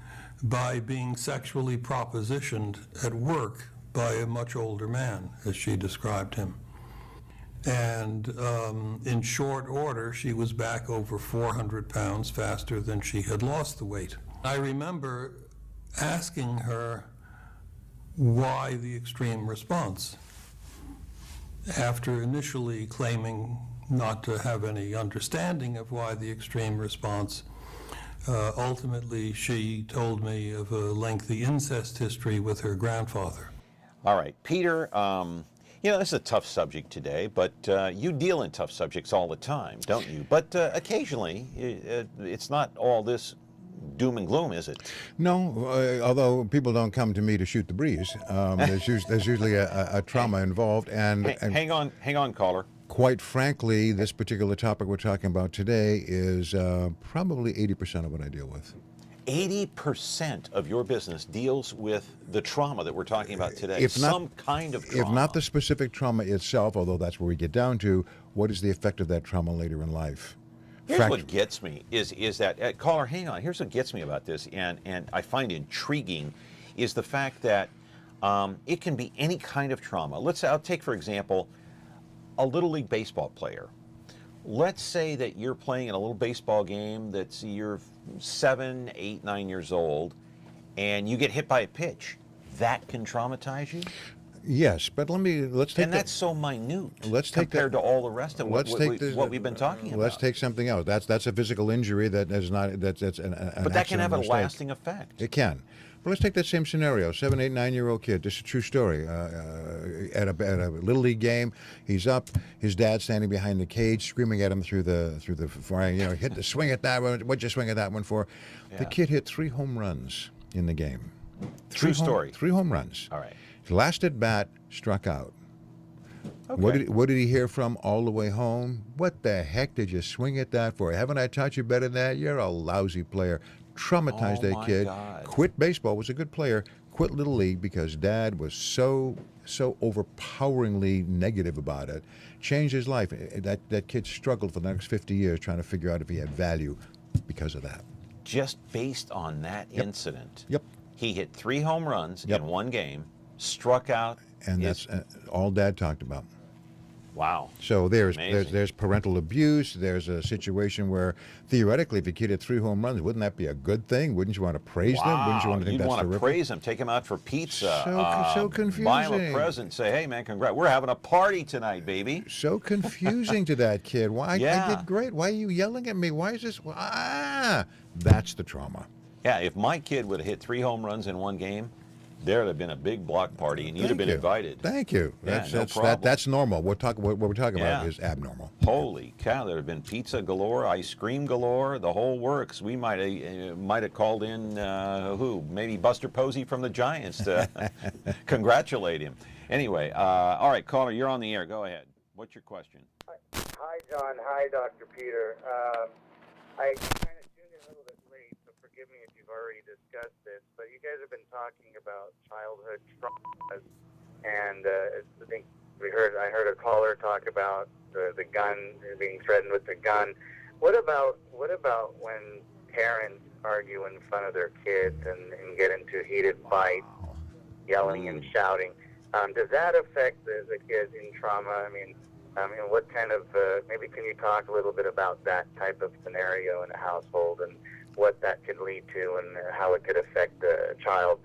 by being sexually propositioned at work by a much older man, as she described him. And in short order, she was back over 400 pounds faster than she had lost the weight. I remember asking her why the extreme response, after initially claiming not to have any understanding of why the extreme response. Ultimately, she told me of a lengthy incest history with her grandfather. All right, Peter, you know, this is a tough subject today, but you deal in tough subjects all the time, don't you? But occasionally, it's not all this doom and gloom, is it? No, although people don't come to me to shoot the breeze. There's usually a trauma involved. And hang on, caller. Quite frankly, this particular topic we're talking about today is probably 80% of what I deal with. 80% of your business deals with the trauma that we're talking about today, If not, some kind of trauma. If not the specific trauma itself, although that's where we get down to, what is the effect of that trauma later in life? Here's what gets me is that, caller, hang on, here's what gets me about this, and I find intriguing, is the fact that it can be any kind of trauma. I'll take, for example, a Little League baseball player. Let's say that you're playing in a little baseball game that's you're 7, 8, 9 years old, and you get hit by a pitch. That can traumatize you? Yes, but let's take and that's so minute compared to all the rest of what we've been talking about. Let's take something else. That's a physical injury that is not that's an but that can have a mistake. lasting effect. It can. But let's take that same scenario. 7, 8, 9-year-old kid. This is a true story. At a little league game, he's up. His dad's standing behind the cage, screaming at him through the fire. Hit the swing at that one. What'd you swing at that one for? Yeah. The kid hit 3 home runs in the game. True story. 3 home runs. All right. Last at bat, struck out. Okay. What did he hear from all the way home? What the heck did you swing at that for? Haven't I taught you better than that? You're a lousy player. Traumatized that kid. God. Quit baseball. Was a good player. Quit Little League because Dad was so overpoweringly negative about it. Changed his life. That kid struggled for the next 50 years trying to figure out if he had value because of that. Just based on that incident. Yep. He hit 3 home runs in one game. Struck out, and that's all Dad talked about. Wow. So there's parental abuse. There's a situation where theoretically, if your kid had 3 home runs, wouldn't that be a good thing? Wouldn't you want to praise them? Wouldn't you want to think You'd that's want to terrific? praise him, take him out for pizza. So confusing. Buy him a present. Say, hey man, congrats. We're having a party tonight, baby. So confusing to that kid. Why? Yeah. I did great. Why are you yelling at me? Why is this? That's the trauma. Yeah. If my kid would have hit 3 home runs in one game, there'd have been a big block party, and you'd have been invited. Thank you. Yeah, That's normal. What we're talking about is abnormal. Holy cow! There'd have been pizza galore, ice cream galore, the whole works. We might have called in maybe Buster Posey from the Giants to congratulate him. Anyway, all right, caller, you're on the air. Go ahead. What's your question? Hi, John. Hi, Dr. Peter. I kind of tuned in a little bit late, so forgive me if you've already discussed this, but you guys have been talking about childhood traumas, and I think I heard a caller talk about the gun, being threatened with the gun. What about when parents argue in front of their kids and get into heated fights, yelling and shouting? Does that affect the kids in trauma? I mean, what kind of, maybe can you talk a little bit about that type of scenario in a household and what that could lead to and how it could affect the child?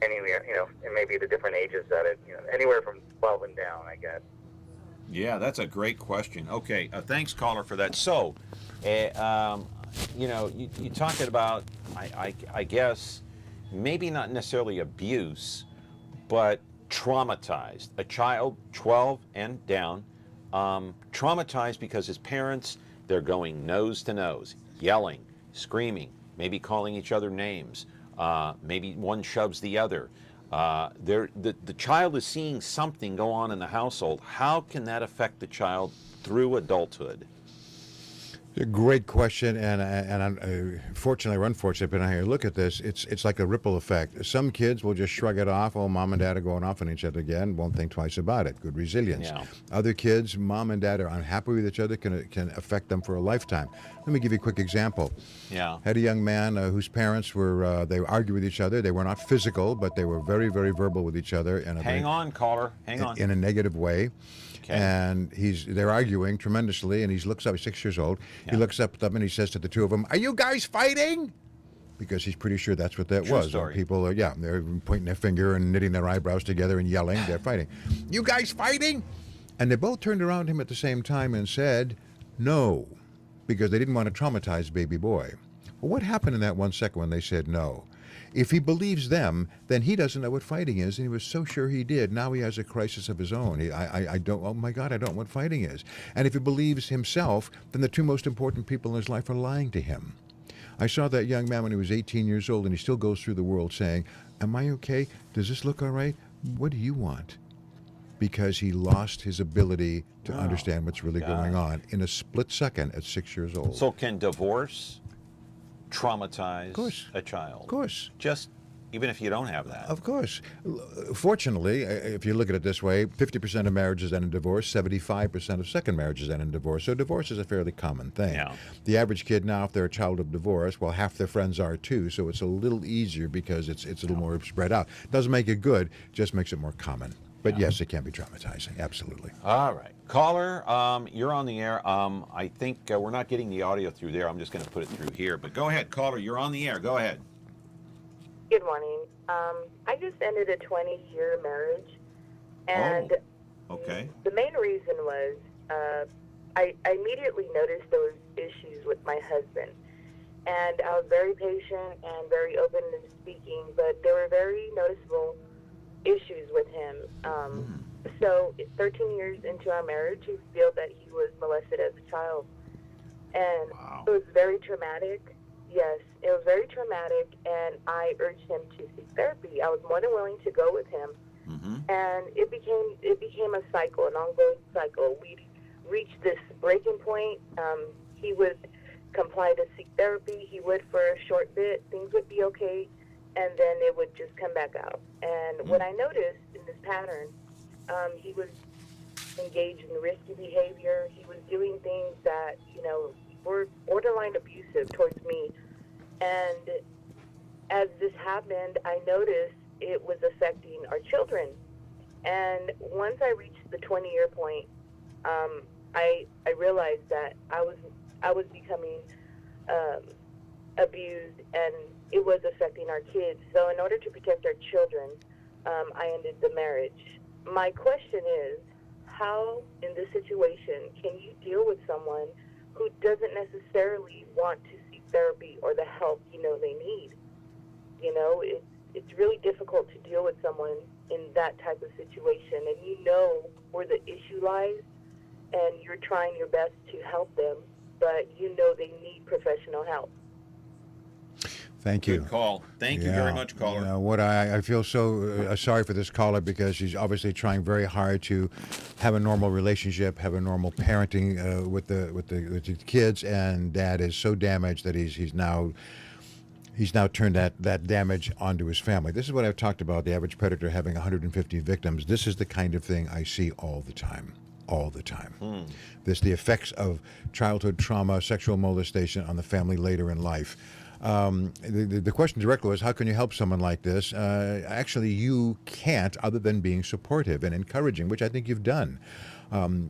Anywhere, and maybe the different ages that anywhere from 12 and down, I guess. Yeah, that's a great question. Okay, thanks, caller, for that. So, you talking about, I guess, maybe not necessarily abuse, but traumatized. A child 12 and down, traumatized because his parents, they're going nose to nose, yelling, screaming, maybe calling each other names. Maybe one shoves the other. The child is seeing something go on in the household. How can that affect the child through adulthood? A great question, and fortunately or unfortunately, depending on how you look at this, it's like a ripple effect. Some kids will just shrug it off. Oh, mom and dad are going off on each other again. Won't think twice about it. Good resilience. Yeah. Other kids, mom and dad are unhappy with each other. Can affect them for a lifetime. Let me give you a quick example. Yeah. Had a young man whose parents were they argued with each other. They were not physical, but they were very, very verbal with each other. Hang on, caller. Hang on. In a negative way. Okay. And they're arguing tremendously, and he looks up, he's 6 years old. Yeah. He looks up at them and he says to the two of them, "Are you guys fighting?" Because he's pretty sure that's what that True was. story. People are, they're pointing their finger and knitting their eyebrows together and yelling. They're fighting. "You guys fighting?" And they both turned around to him at the same time and said, "No," because they didn't want to traumatize baby boy. Well, what happened in that 1 second when they said no? If he believes them, then he doesn't know what fighting is, and he was so sure he did. Now he has a crisis of his own. I don't, oh my God, I don't know what fighting is. And if he believes himself, then the two most important people in his life are lying to him. I saw that young man when he was 18 years old, and he still goes through the world saying, "Am I okay? Does this look all right? What do you want?" Because he lost his ability to understand what's really going on in a split second at 6 years old. So can divorce traumatize a child? Of course. Just even if you don't have that. Of course. Fortunately, if you look at it this way, 50% of marriages end in divorce, 75% of second marriages end in divorce. So divorce is a fairly common thing. Yeah. The average kid now, if they're a child of divorce, well, half their friends are too. So it's a little easier because it's a little more spread out. Doesn't make it good, just makes it more common. But yes, it can be traumatizing. Absolutely. All right. Caller, you're on the air. I think we're not getting the audio through there. I'm just going to put it through here. But go ahead, caller. You're on the air. Go ahead. Good morning. I just ended a 20-year marriage, and Okay. the main reason was I immediately noticed there was issues with my husband, and I was very patient and very open in speaking, but there were very noticeable issues with him. So 13 years into our marriage, he revealed that he was molested as a child, and it was very traumatic. Yes, it was very traumatic, and I urged him to seek therapy. I was more than willing to go with him, and it became a cycle, an ongoing cycle. We reached this breaking point. He would comply to seek therapy. He would for a short bit. Things would be okay, and then it would just come back out. And what I noticed in this pattern, he was engaged in risky behavior. He was doing things that, were borderline abusive towards me. And as this happened, I noticed it was affecting our children. And once I reached the 20-year point, I realized that I was becoming abused, and it was affecting our kids. So in order to protect our children, I ended the marriage. My question is, how in this situation can you deal with someone who doesn't necessarily want to seek therapy or the help they need? It's really difficult to deal with someone in that type of situation, and where the issue lies, and you're trying your best to help them, but they need professional help. Thank you. Good call. Thank you very much, caller. What I feel so sorry for this caller, because she's obviously trying very hard to have a normal relationship, have a normal parenting with the kids, and dad is so damaged that he's now turned that damage onto his family. This is what I've talked about, the average predator having 150 victims. This is the kind of thing I see all the time. All the time. The effects of childhood trauma, sexual molestation on the family later in life. The question directly was, how can you help someone like this? Actually, you can't, other than being supportive and encouraging, which I think you've done.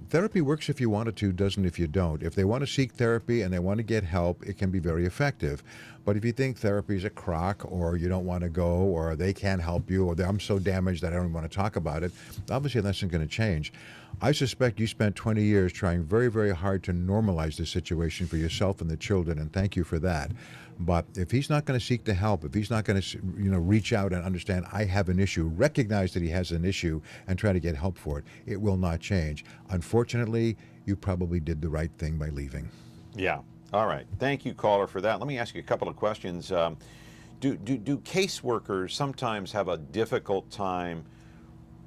Therapy works if you want it to, doesn't if you don't. If they want to seek therapy and they want to get help, it can be very effective. But if you think therapy is a crock, or you don't want to go, or they can't help you, or I'm so damaged that I don't want to talk about it, obviously that's not going to change. I suspect you spent 20 years trying very, very hard to normalize the situation for yourself and the children, and thank you for that. But if he's not going to seek the help, if he's not going to, reach out and understand, I have an issue, recognize that he has an issue, and try to get help for it, it will not change. Unfortunately, you probably did the right thing by leaving. Yeah. All right. Thank you, caller, for that. Let me ask you a couple of questions. Do caseworkers sometimes have a difficult time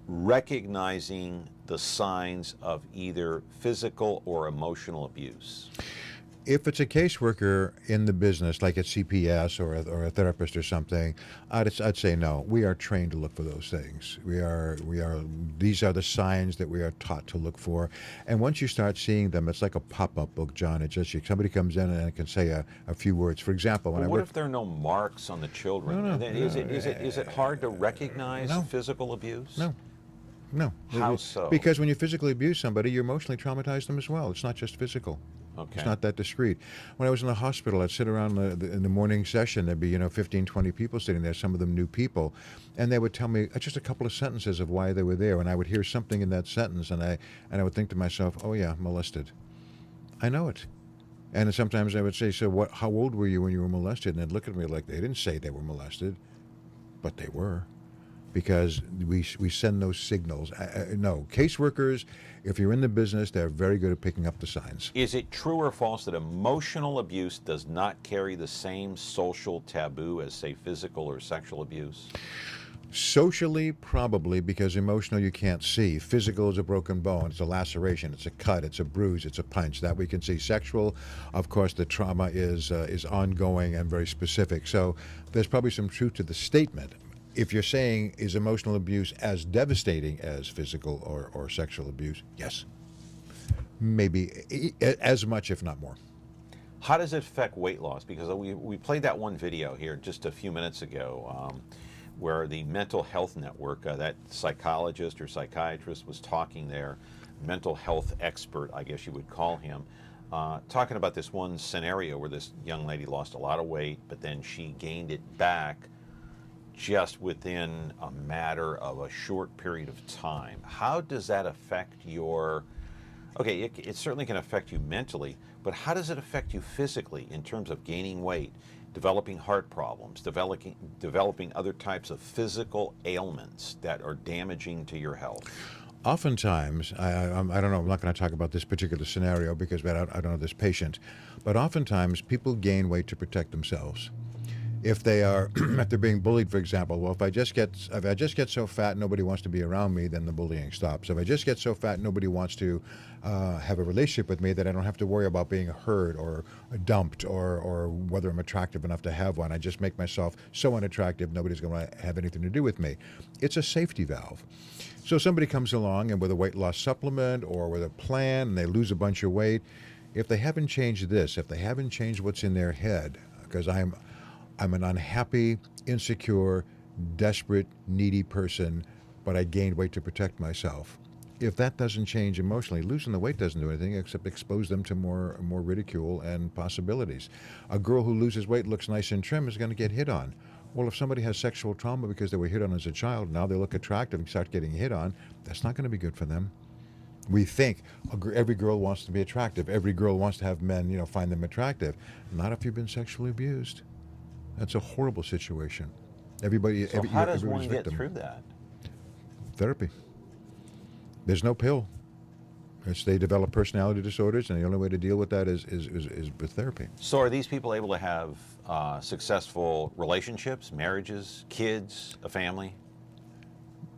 recognizing the signs of either physical or emotional abuse? If it's a caseworker in the business, like at CPS or a therapist or something, I'd say no. We are trained to look for those things. These are the signs that we are taught to look for. And once you start seeing them, it's like a pop-up book, John. It's just somebody comes in and can say a few words. For example, what if there are no marks on the children? Is it hard to recognize physical abuse? No. How so? Because when you physically abuse somebody, you emotionally traumatize them as well. It's not just physical. Okay. It's not that discreet. When I was in the hospital, I'd sit around in the morning session. There'd be 15, 20 people sitting there, some of them new people, and they would tell me just a couple of sentences of why they were there, and I would hear something in that sentence, and I would think to myself, oh yeah, molested. I know it. And sometimes I would say, so how old were you when you were molested? And they'd look at me like they didn't say they were molested, but they were. Because we send those signals. No, caseworkers, if you're in the business, they're very good at picking up the signs. Is it true or false that emotional abuse does not carry the same social taboo as, say, physical or sexual abuse? Socially, probably, because emotional you can't see. Physical is a broken bone, it's a laceration, it's a cut, it's a bruise, it's a punch. That we can see. Sexual, of course, the trauma is ongoing and very specific. So there's probably some truth to the statement. If you're saying, is emotional abuse as devastating as physical or sexual abuse? Yes. Maybe as much, if not more. How does it affect weight loss? Because we played that one video here just a few minutes ago where the Mental Health Network, that psychologist or psychiatrist was talking there, mental health expert, I guess you would call him, talking about this one scenario where this young lady lost a lot of weight, but then she gained it back just within a matter of a short period of time. How does that affect your, okay, it certainly can affect you mentally, but how does it affect you physically in terms of gaining weight, developing heart problems, developing other types of physical ailments that are damaging to your health? Oftentimes, I don't know, I'm not going to talk about this particular scenario because I don't know this patient, but oftentimes people gain weight to protect themselves. If they are, if they're being bullied, for example, well, if I just get so fat nobody wants to be around me, then the bullying stops. If I just get so fat nobody wants to have a relationship with me, that I don't have to worry about being hurt or dumped or whether I'm attractive enough to have one. I just make myself so unattractive nobody's going to have anything to do with me. It's a safety valve. So somebody comes along and with a weight loss supplement or with a plan and they lose a bunch of weight, if they haven't changed this, if they haven't changed what's in their head, because I'm an unhappy, insecure, desperate, needy person, but I gained weight to protect myself. If that doesn't change emotionally, losing the weight doesn't do anything except expose them to more ridicule and possibilities. A girl who loses weight, looks nice and trim, is going to get hit on. Well, if somebody has sexual trauma because they were hit on as a child, now they look attractive and start getting hit on, that's not going to be good for them. We think every girl wants to be attractive. Every girl wants to have men, find them attractive. Not if you've been sexually abused. That's a horrible situation. Everybody, so how does one victim. get through that? Therapy. There's no pill. They develop personality disorders, and the only way to deal with that is with therapy. So are these people able to have successful relationships, marriages, kids, a family?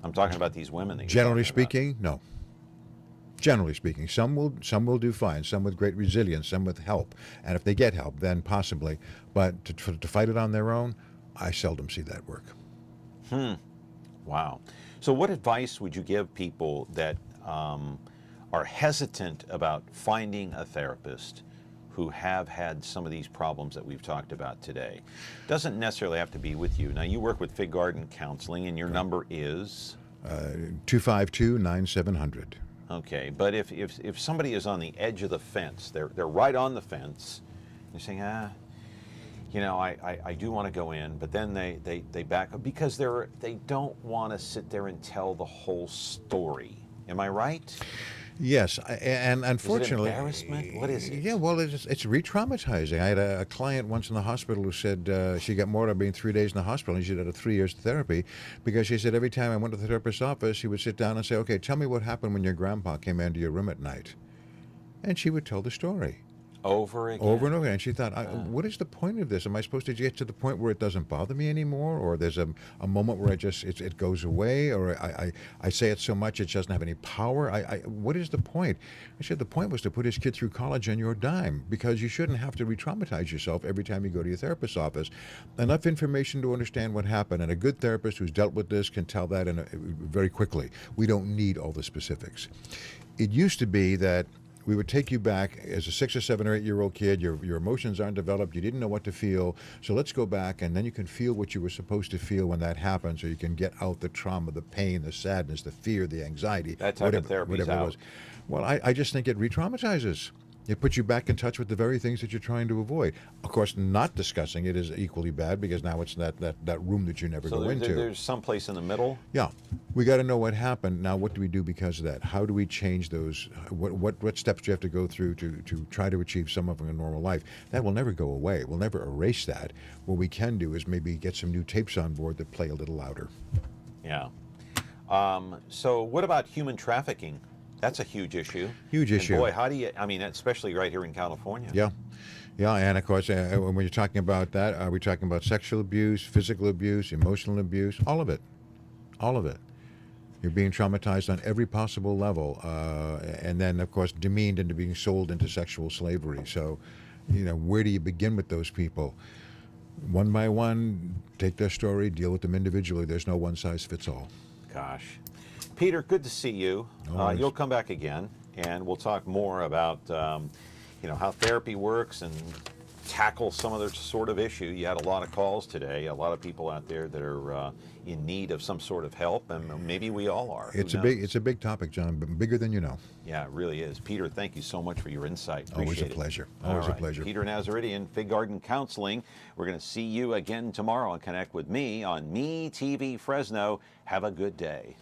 I'm talking about these women. Generally speaking, no. Generally speaking, some will do fine, some with great resilience, some with help. And if they get help, then possibly. But to fight it on their own, I seldom see that work. Wow. So what advice would you give people that are hesitant about finding a therapist who have had some of these problems that we've talked about today? Doesn't necessarily have to be with you. Now, you work with Fig Garden Counseling, and your number is? 252-9700. Okay, but if somebody is on the edge of the fence, they're right on the fence, you're saying, I do want to go in, but then they back up because they don't want to sit there and tell the whole story. Am I right? Yes, and unfortunately, is it embarrassment? What is it? Yeah, well, it's re-traumatizing. I had a client once in the hospital who said she got more out of being 3 days in the hospital, and she had 3 years of therapy, because she said every time I went to the therapist's office, he would sit down and say, "Okay, tell me what happened when your grandpa came into your room at night," and she would tell the story. Over again? Over and over again. And she thought, what is the point of this? Am I supposed to get to the point where it doesn't bother me anymore? Or there's a moment where it goes away? Or I say it so much it doesn't have any power? What is the point? I said the point was to put his kid through college on your dime, because you shouldn't have to re-traumatize yourself every time you go to your therapist's office. Enough information to understand what happened, and a good therapist who's dealt with this can tell that very quickly. We don't need all the specifics. It used to be that we would take you back as a 6 or 7 or 8 year old kid. Your emotions aren't developed. You didn't know what to feel. So let's go back, and then you can feel what you were supposed to feel when that happened, so you can get out the trauma, the pain, the sadness, the fear, the anxiety. That type of therapy is out. It was. Well, I just think it re-traumatizes. It puts you back in touch with the very things that you're trying to avoid. Of course, not discussing it is equally bad, because now it's that room that you never go into. There's some place in the middle? Yeah. We got to know what happened. Now, what do we do because of that? How do we change those? What steps do you have to go through to try to achieve some of a normal life? That will never go away. We'll never erase that. What we can do is maybe get some new tapes on board that play a little louder. Yeah. So what about human trafficking? That's a huge issue. Huge issue. And boy, how do you, especially right here in California. Yeah. Yeah, and of course, when you're talking about that, are we talking about sexual abuse, physical abuse, emotional abuse? All of it. All of it. You're being traumatized on every possible level, and then, of course, demeaned into being sold into sexual slavery. So, where do you begin with those people? One by one, take their story, deal with them individually. There's no one size fits all. Gosh. Peter, good to see you. You'll come back again, and we'll talk more about how therapy works and tackle some other sort of issue. You had a lot of calls today, a lot of people out there that are in need of some sort of help, and maybe we all are. It's a big topic, John, but bigger than you know. Yeah, it really is. Peter, thank you so much for your insight. Always a Appreciate it. pleasure. All Always a right. pleasure. Peter Nazaretian, Fig Garden Counseling. We're going to see you again tomorrow and connect with me on Me TV Fresno. Have a good day.